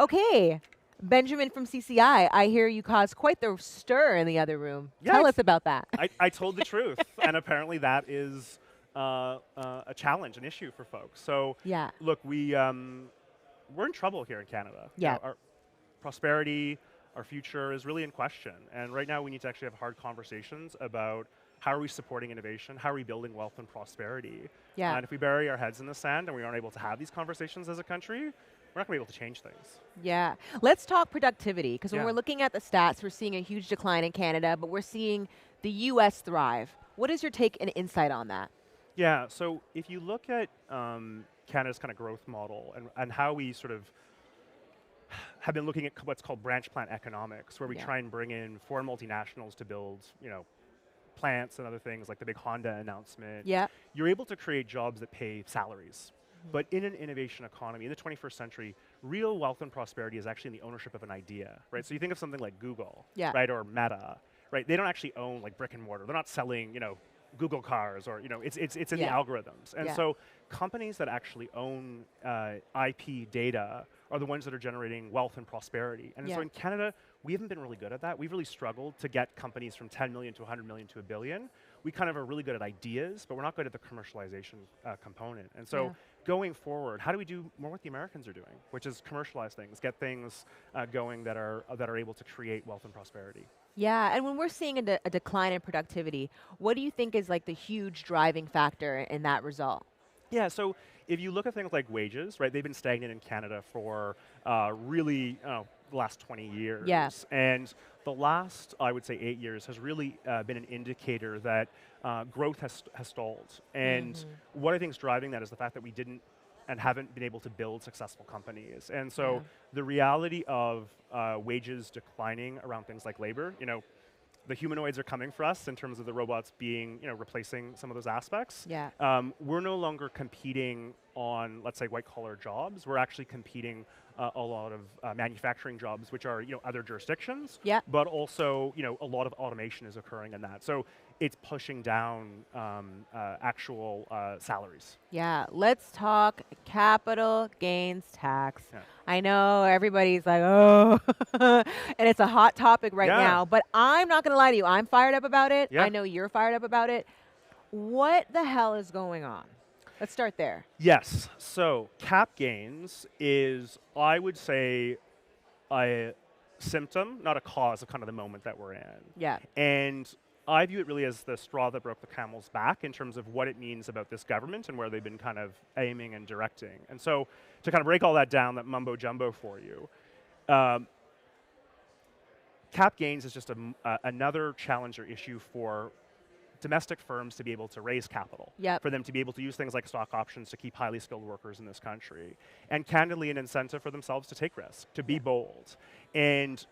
Okay, Benjamin from CCI, I hear you caused quite the stir in the other room. Tell us about that. I told the truth, and apparently that is a challenge, an issue for folks. So, Yeah. look, we're in trouble here in Canada. Yeah. Our prosperity, our future is really in question, and right now we need to actually have hard conversations about how are we supporting innovation, how are we building wealth and prosperity. Yeah. And if we bury our heads in the sand and we aren't able to have these conversations as a country, we're not going to be able to change things. Yeah. Let's talk productivity, because when Yeah. we're looking at the stats, we're seeing a huge decline in Canada, but we're seeing the US thrive. What is your take and insight on that? Yeah, so if you look at Canada's kind of growth model and how we sort of have been looking at what's called branch plant economics, where we try and bring in foreign multinationals to build, plants and other things like the big Honda announcement. Yeah. You're able to create jobs that pay salaries. But in an innovation economy, in the 21st century, real wealth and prosperity is actually in the ownership of an idea, right? So you think of something like Google, right, or Meta, right? They don't actually own like brick and mortar. They're not selling, Google cars or, it's in the algorithms. And so companies that actually own IP data are the ones that are generating wealth and prosperity. And so in Canada, we haven't been really good at that. We've really struggled to get companies from 10 million to 100 million to a billion. We kind of are really good at ideas, but we're not good at the commercialization component. And so going forward, how do we do more what the Americans are doing, which is commercialize things, get things going that are able to create wealth and prosperity? Yeah, and when we're seeing a decline in productivity, what do you think is like the huge driving factor in that result? Yeah, so if you look at things like wages, right, they've been stagnant in Canada for really the last 20 years. Yeah. And the last, I would say, 8 years has really been an indicator that growth has stalled. And what I think is driving that is the fact that we didn't and haven't been able to build successful companies. And so the reality of wages declining around things like labor, the humanoids are coming for us in terms of the robots being, replacing some of those aspects. Yeah. We're no longer competing on, let's say, white-collar jobs. We're actually competing a lot of manufacturing jobs, which are, other jurisdictions. Yeah. But also, a lot of automation is occurring in that. So it's pushing down actual salaries. Yeah, let's talk capital gains tax. Yeah. I know everybody's like, oh, and it's a hot topic right now, but I'm not going to lie to you. I'm fired up about it. Yeah. I know you're fired up about it. What the hell is going on? Let's start there. Yes, so cap gains is, I would say, a symptom, not a cause of kind of the moment that we're in. Yeah. And I view it really as the straw that broke the camel's back in terms of what it means about this government and where they've been kind of aiming and directing. And so to kind of break all that down, that mumbo jumbo for you, cap gains is just another challenge or issue for domestic firms to be able to raise capital, for them to be able to use things like stock options to keep highly skilled workers in this country, and candidly an incentive for themselves to take risks, to be bold. And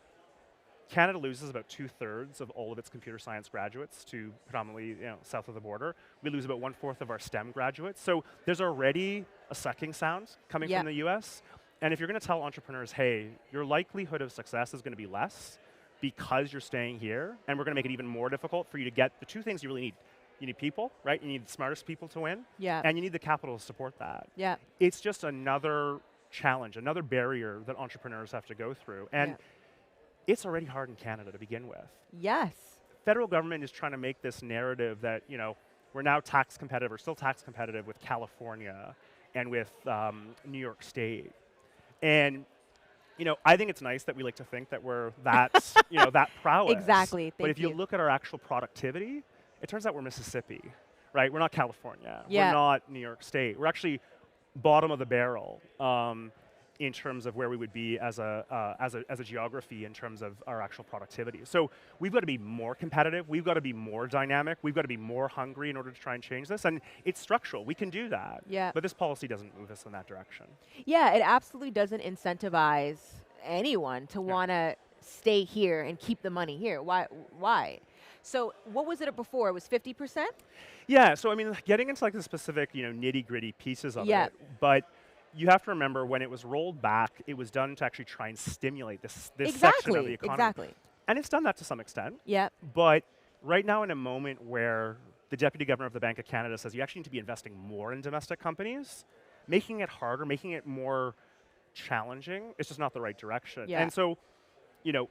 Canada loses about 2/3 of all of its computer science graduates to predominantly south of the border. We lose about 1/4 of our STEM graduates. So there's already a sucking sound coming from the US. And if you're going to tell entrepreneurs, hey, your likelihood of success is going to be less because you're staying here, and we're going to make it even more difficult for you to get the two things you really need. You need people, right? You need the smartest people to win. Yeah. And you need the capital to support that. Yeah. It's just another challenge, another barrier that entrepreneurs have to go through. And it's already hard in Canada to begin with. Yes. Federal government is trying to make this narrative that, we're now tax competitive, or still tax competitive with California and with New York State. And I think it's nice that we like to think that we're that, that prowess. Exactly. But if you look at our actual productivity, it turns out we're Mississippi, right? We're not California. Yeah. We're not New York State. We're actually bottom of the barrel in terms of where we would be as a geography in terms of our actual productivity. So we've got to be more competitive. We've got to be more dynamic. We've got to be more hungry in order to try and change this. And it's structural. We can do that. Yeah. But this policy doesn't move us in that direction. Yeah, it absolutely doesn't incentivize anyone to want to stay here and keep the money here. Why? So what was it before? It was 50%? Yeah, so I mean, getting into like the specific, nitty-gritty pieces of it, but you have to remember when it was rolled back, it was done to actually try and stimulate this section of the economy. Exactly. And it's done that to some extent. Yeah. But right now in a moment where the Deputy Governor of the Bank of Canada says you actually need to be investing more in domestic companies, making it harder, making it more challenging. It's just not the right direction. Yeah. And so, you know,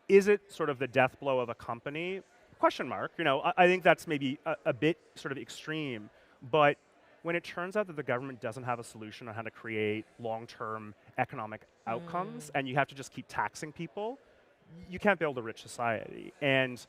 is it sort of the death blow of a company? Question mark. You know, I think that's maybe a bit sort of extreme, but when it turns out that the government doesn't have a solution on how to create long-term economic outcomes, and you have to just keep taxing people, you can't build a rich society. And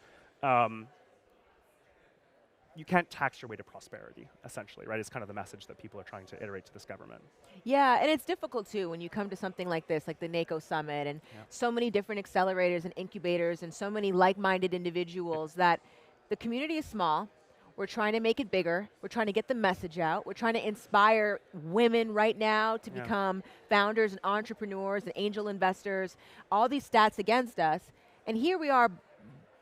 you can't tax your way to prosperity, essentially, right? It's kind of the message that people are trying to iterate to this government. Yeah, and it's difficult too when you come to something like this, like the NACO Summit, and so many different accelerators and incubators and so many like-minded individuals that the community is small. We're trying to make it bigger. We're trying to get the message out. We're trying to inspire women right now to become founders and entrepreneurs and angel investors, all these stats against us. And here we are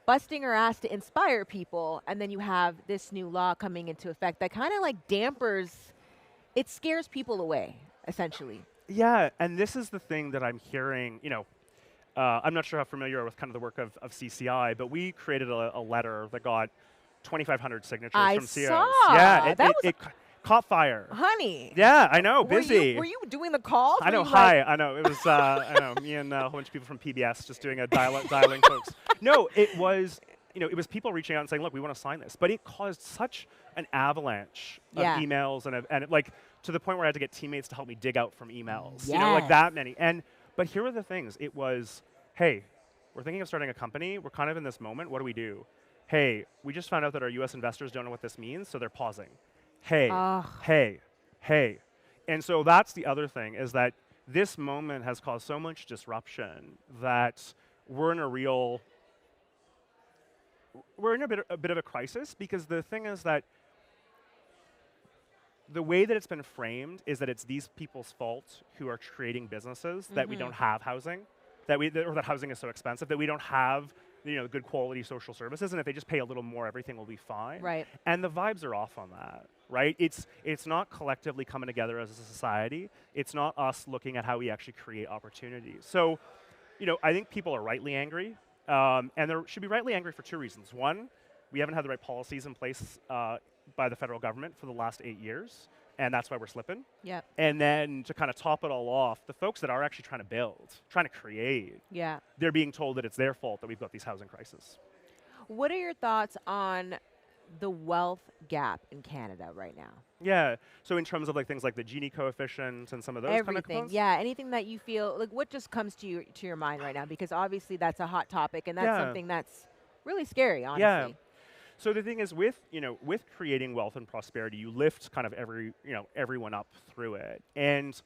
busting our ass to inspire people, and then you have this new law coming into effect that kind of like dampers, it scares people away, essentially. Yeah, and this is the thing that I'm hearing, you know, I'm not sure how familiar you are with kind of the work of CCI, but we created a letter that got 2,500 signatures from CEOs. Yeah, it caught fire. Honey. Yeah, I know, busy. Were you doing the calls? I know, I know. It was, I know, me and a whole bunch of people from PBS just doing a dialing folks. No, it was, you know, it was people reaching out and saying, look, we want to sign this. But it caused such an avalanche of emails and like, to the point where I had to get teammates to help me dig out from emails. You know, like that many. But here are the things. It was, hey, we're thinking of starting a company. We're kind of in this moment. What do we do? Hey, we just found out that our US investors don't know what this means, so they're pausing. Hey, hey. And so that's the other thing, is that this moment has caused so much disruption that we're in a bit of a crisis, because the thing is that the way that it's been framed is that it's these people's fault who are creating businesses that we don't have housing, or that housing is so expensive, that we don't have, you know, good quality social services, and if they just pay a little more, everything will be fine. Right. And the vibes are off on that, right? It's not collectively coming together as a society. It's not us looking at how we actually create opportunities. So, you know, I think people are rightly angry, and they should be rightly angry for two reasons. One, we haven't had the right policies in place by the federal government for the last 8 years, and that's why we're slipping. Yep. And then to kind of top it all off, the folks that are actually trying to build, trying to create, they're being told that it's their fault that we've got these housing crises. What are your thoughts on the wealth gap in Canada right now? Yeah, so in terms of like things like the Gini coefficient and some of those kind of components? Yeah, anything that you feel, like what just comes to your mind right now? Because obviously that's a hot topic, and that's something that's really scary, honestly. Yeah. So the thing is, with creating wealth and prosperity, you lift kind of everyone up through it. And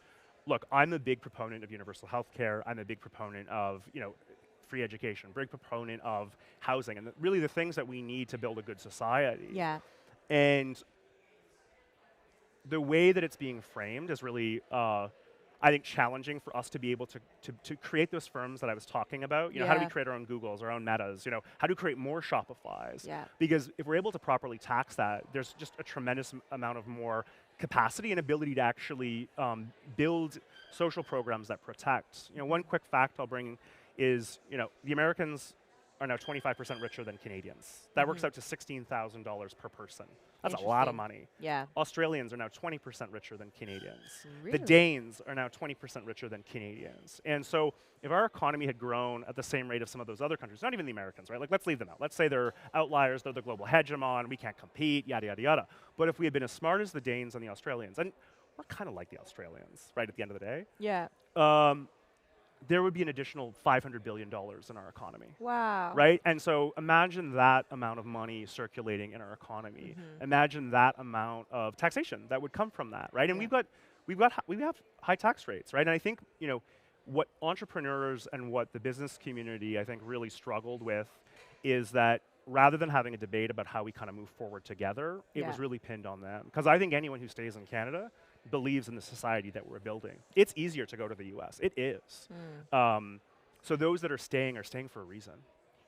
look, I'm a big proponent of universal health care. I'm a big proponent of, you know, free education, big proponent of housing, and really the things that we need to build a good society. Yeah. And the way that it's being framed is really, I think, challenging for us to be able to create those firms that I was talking about. You know, how do we create our own Googles, our own Metas? You know, how do we create more Shopifys? Yeah. Because if we're able to properly tax that, there's just a tremendous amount of more capacity and ability to actually build social programs that protect. You know, one quick fact I'll bring is, you know, the Americans are now 25% richer than Canadians. That works out to $16,000 per person. That's a lot of money. Yeah. Australians are now 20% richer than Canadians. Really? The Danes are now 20% richer than Canadians. And so if our economy had grown at the same rate of some of those other countries, not even the Americans, right? Like, let's leave them out. Let's say they're outliers, they're the global hegemon, we can't compete, yada, yada, yada. But if we had been as smart as the Danes and the Australians, and we're kind of like the Australians, right, at the end of the day. Yeah. There would be an additional $500 billion in our economy. Wow. Right? And so imagine that amount of money circulating in our economy. Imagine that amount of taxation that would come from that, right? And we have high tax rates, right? And I think, you know, what entrepreneurs and what the business community, I think, really struggled with is that rather than having a debate about how we kind of move forward together, it was really pinned on them. Because I think anyone who stays in Canada believes in the society that we're building. It's easier to go to the US. It is. So those that are staying for a reason.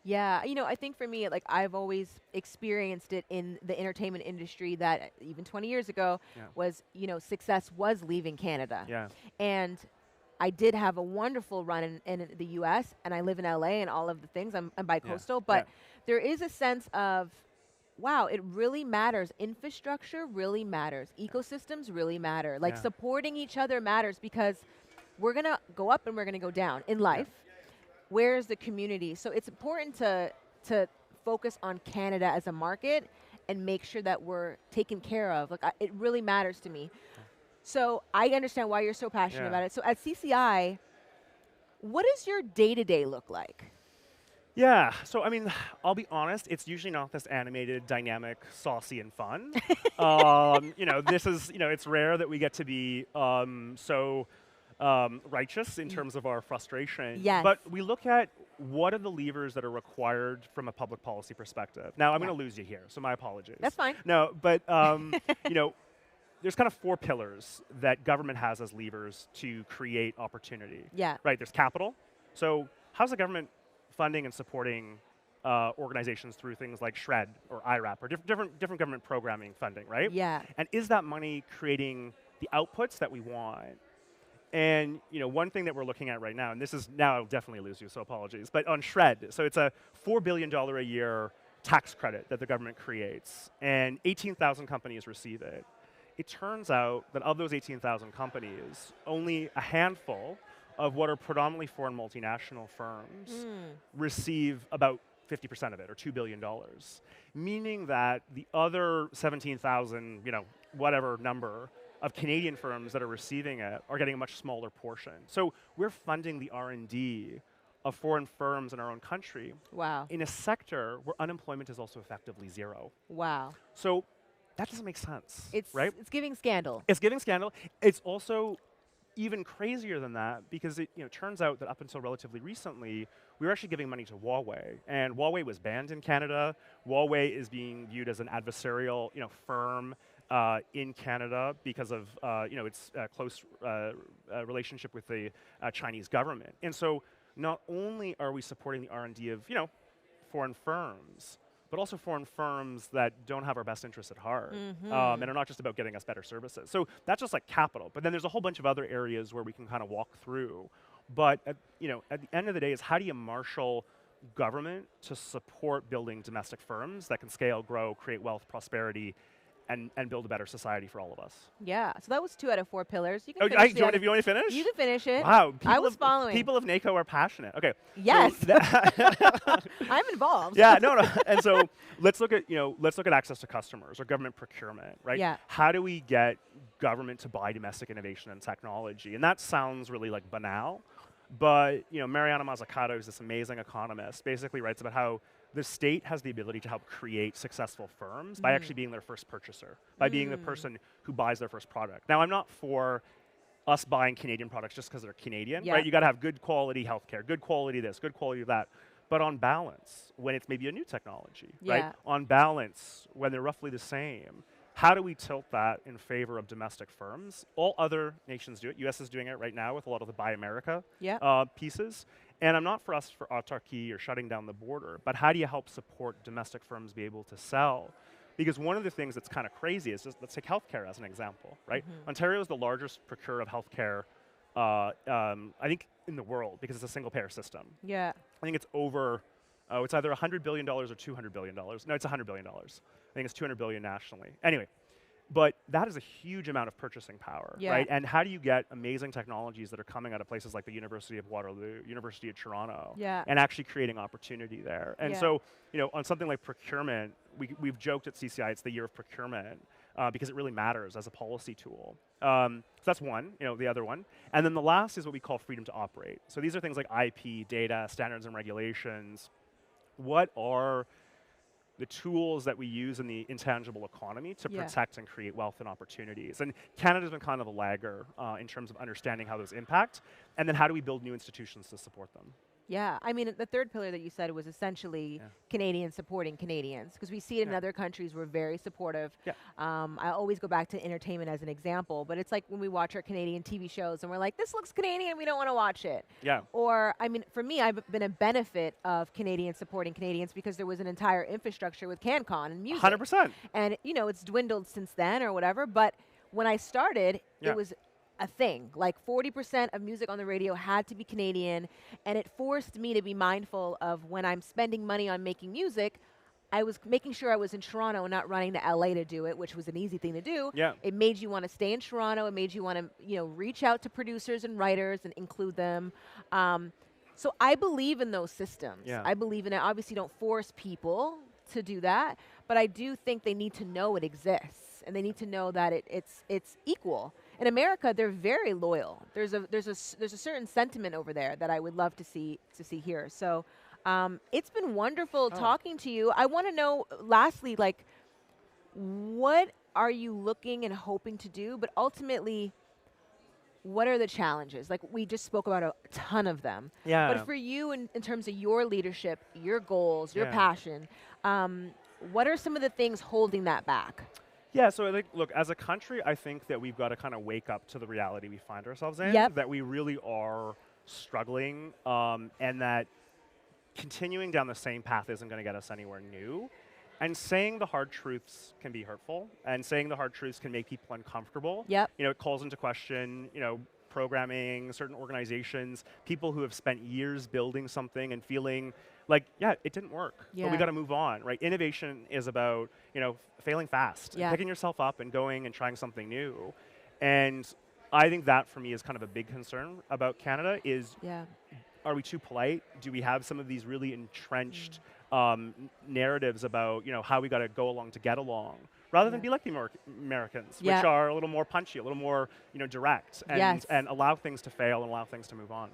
Yeah, you know, I think for me, like, I've always experienced it in the entertainment industry that even 20 years ago was, you know, success was leaving Canada. Yeah. And I did have a wonderful run in the US, and I live in LA and all of the things. I'm bi-coastal, but there is a sense of, wow, it really matters. Infrastructure really matters. Ecosystems really matter. Like, supporting each other matters, because we're going to go up and we're going to go down in life. Where's the community? So it's important to focus on Canada as a market and make sure that we're taken care of. Like, it really matters to me. So I understand why you're so passionate about it. So at CCI, what does your day-to-day look like? Yeah, so I mean, I'll be honest, it's usually not this animated, dynamic, saucy, and fun. This is, it's rare that we get to be so righteous in terms of our frustration. Yes. But we look at what are the levers that are required from a public policy perspective. Now, I'm going to lose you here, so my apologies. That's fine. No, but, there's kind of 4 pillars that government has as levers to create opportunity. Yeah. Right, there's capital. So how's the government funding and supporting organizations through things like SHRED or IRAP or different government programming funding, right? Yeah. And is that money creating the outputs that we want? And one thing that we're looking at right now, and this is now I'll definitely lose you, so apologies, but on SHRED, so it's a $4 billion a year tax credit that the government creates, and 18,000 companies receive it. It turns out that of those 18,000 companies, only a handful of what are predominantly foreign multinational firms receive about 50% of it, or $2 billion. Meaning that the other 17,000, whatever number of Canadian firms that are receiving it are getting a much smaller portion. So we're funding the R&D of foreign firms in our own country. Wow. In a sector where unemployment is also effectively 0. Wow. So that doesn't make sense, it's, right? It's giving scandal. It's giving scandal. It's also even crazier than that because it turns out that up until relatively recently, we were actually giving money to Huawei, and Huawei was banned in Canada. Huawei is being viewed as an adversarial firm in Canada because of its close relationship with the Chinese government. And so not only are we supporting the R&D of foreign firms, but also foreign firms that don't have our best interests at heart and are not just about getting us better services. So that's just like capital. But then there's a whole bunch of other areas where we can kind of walk through. But at the end of the day is how do you marshal government to support building domestic firms that can scale, grow, create wealth, prosperity, and build a better society for all of us. Yeah, so that was 2 out of 4 pillars. You can finish if you want to finish? You can finish it. Wow, I was following. People of NACO are passionate. Okay. Yes. So I'm involved. Yeah, no. And so let's look at access to customers or government procurement, right? Yeah. How do we get government to buy domestic innovation and technology? And that sounds really like banal, but Mariana Mazzucato is this amazing economist, basically writes about how the state has the ability to help create successful firms by actually being their first purchaser, by being the person who buys their first product. Now, I'm not for us buying Canadian products just because they're Canadian, right? You got to have good quality healthcare, good quality this, good quality that. But on balance, when it's maybe a new technology, right? On balance, when they're roughly the same, how do we tilt that in favor of domestic firms? All other nations do it. US is doing it right now with a lot of the Buy America pieces. And I'm not for us for autarky or shutting down the border, but how do you help support domestic firms be able to sell? Because one of the things that's kind of crazy is just, let's take healthcare as an example, right? Ontario is the largest procurer of healthcare, I think, in the world because it's a single payer system. Yeah. I think it's over, it's either $100 billion or $200 billion. No, it's $100 billion. I think it's $200 billion nationally. Anyway, but that is a huge amount of purchasing power, right? And how do you get amazing technologies that are coming out of places like the University of Waterloo, University of Toronto, and actually creating opportunity there? And so, on something like procurement, we've joked at CCI it's the year of procurement because it really matters as a policy tool. So that's one, the other one. And then the last is what we call freedom to operate. So these are things like IP, data, standards and regulations. What are the tools that we use in the intangible economy to protect and create wealth and opportunities? And Canada's been kind of a lagger in terms of understanding how those impact, and then how do we build new institutions to support them? Yeah, I mean, the third pillar that you said was essentially Canadians supporting Canadians, because we see it in other countries, we're very supportive. I always go back to entertainment as an example, but it's like when we watch our Canadian TV shows and we're like, this looks Canadian, we don't want to watch it. Or, I mean, for me, I've been a benefit of Canadians supporting Canadians because there was an entire infrastructure with CanCon and music. 100%. And, it's dwindled since then or whatever, but when I started, it was a thing. Like 40% of music on the radio had to be Canadian, and it forced me to be mindful of when I'm spending money on making music, I was making sure I was in Toronto and not running to LA to do it, which was an easy thing to do. Yeah. It made you want to stay in Toronto. It made you want to, reach out to producers and writers and include them. So I believe in those systems. Yeah. I believe in it. Obviously, don't force people to do that, but I do think they need to know it exists, and they need to know that it's equal. In America, they're very loyal. There's a certain sentiment over there that I would love to see here. So it's been wonderful talking to you. I want to know, lastly, like, what are you looking and hoping to do? But ultimately, what are the challenges? Like, we just spoke about a ton of them. Yeah. But for you, in terms of your leadership, your goals, your passion, what are some of the things holding that back? Yeah, so I think, look, as a country, I think that we've got to kind of wake up to the reality we find ourselves in, that we really are struggling, and that continuing down the same path isn't going to get us anywhere new. And saying the hard truths can be hurtful, and saying the hard truths can make people uncomfortable. It calls into question, programming, certain organizations, people who have spent years building something and feeling like, yeah, it didn't work, but we got to move on, right? Innovation is about, failing fast, and picking yourself up and going and trying something new. And I think that for me is kind of a big concern about Canada is, are we too polite? Do we have some of these really entrenched narratives about how we got to go along to get along, rather than be like the Americans, which are a little more punchy, a little more direct, and allow things to fail and allow things to move on.